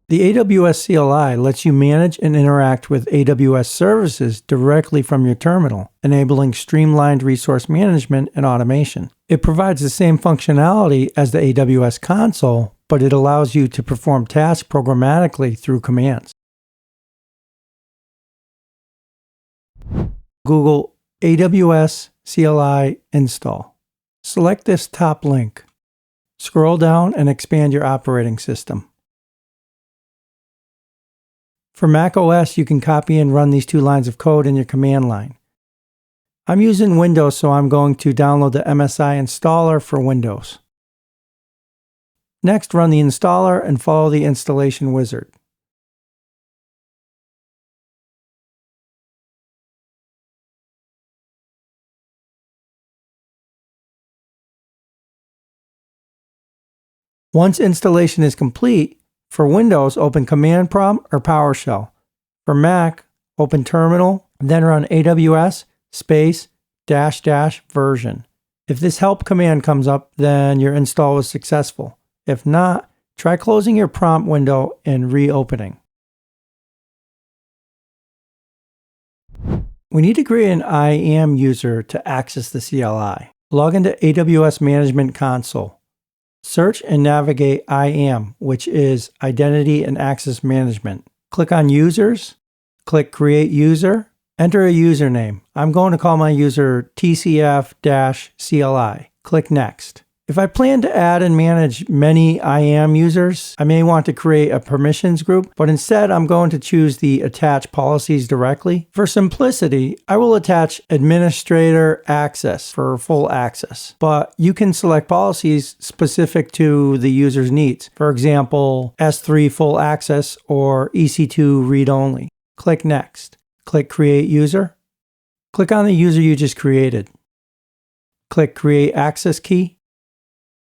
The AWS CLI lets you manage and interact with AWS services directly from your terminal, enabling streamlined resource management and automation. It provides the same functionality as the AWS console, but it allows you to perform tasks programmatically through commands. Google AWS CLI install. Select this top link. Scroll down and expand your operating system. For Mac OS, you can copy and run these 2 lines of code in your command line. I'm using Windows, so I'm going to download the MSI installer for Windows. Next, run the installer and follow the installation wizard. Once installation is complete, for Windows, open Command Prompt or PowerShell. For Mac, open Terminal, then run AWS --version. If this help command comes up, then your install was successful. If not, try closing your prompt window and reopening. We need to create an IAM user to access the CLI. Log into AWS Management Console. Search and navigate IAM, which is Identity and Access Management. Click on Users, click Create User, enter a username. I'm going to call my user TCF-CLI. Click Next. If I plan to add and manage many IAM users, I may want to create a permissions group, but instead I'm going to choose the Attach Policies directly. For simplicity, I will attach Administrator Access for full access, but you can select policies specific to the user's needs. For example, S3 full access or EC2 read-only. Click Next. Click Create User. Click on the user you just created. Click Create Access Key.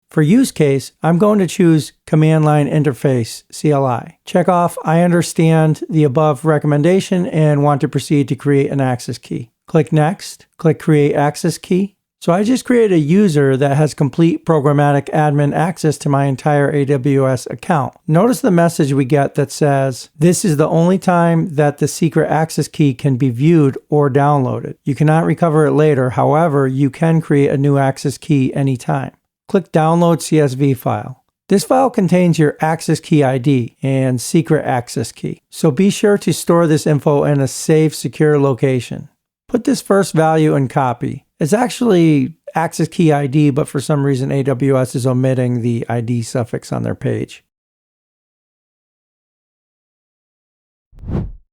For use case, I'm going to choose Command Line Interface CLI. Check off I understand the above recommendation and want to proceed to create an access key. Click Next. Click Create Access Key. So I just created a user that has complete programmatic admin access to my entire AWS account. Notice the message we get that says, this is the only time that the secret access key can be viewed or downloaded. You cannot recover it later. However, you can create a new access key anytime. Click Download CSV file. This file contains your access key ID and secret access key. So be sure to store this info in a safe, secure location. Put this first value and copy. It's actually access key ID, but for some reason AWS is omitting the ID suffix on their page.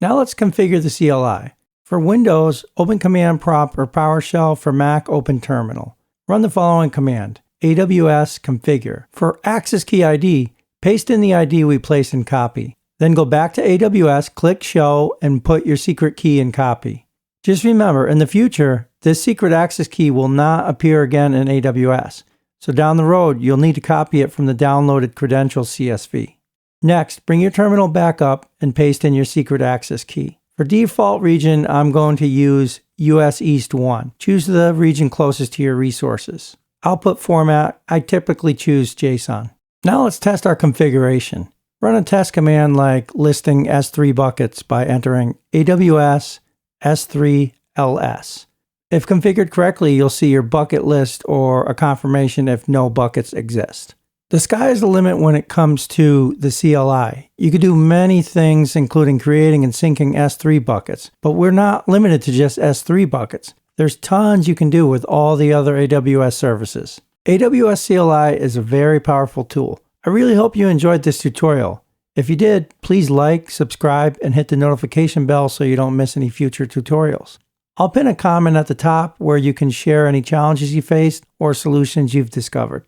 Now let's configure the CLI. For Windows, open Command Prompt or PowerShell. For Mac, open Terminal. Run the following command. AWS configure. For access key ID, paste in the ID we placed in copy. Then go back to AWS, click Show, and put your secret key in copy. Just remember, in the future, this secret access key will not appear again in AWS. So down the road, you'll need to copy it from the downloaded credentials CSV. Next, bring your terminal back up and paste in your secret access key. For default region, I'm going to use US East 1. Choose the region closest to your resources. Output format, I typically choose JSON. Now let's test our configuration. Run a test command like listing S3 buckets by entering AWS S3 LS. If configured correctly, you'll see your bucket list or a confirmation if no buckets exist. The sky is the limit when it comes to the CLI. You could do many things, including creating and syncing S3 buckets, but we're not limited to just S3 buckets. There's tons you can do with all the other AWS services. AWS CLI is a very powerful tool. I really hope you enjoyed this tutorial. If you did, please like, subscribe, and hit the notification bell so you don't miss any future tutorials. I'll pin a comment at the top where you can share any challenges you faced or solutions you've discovered.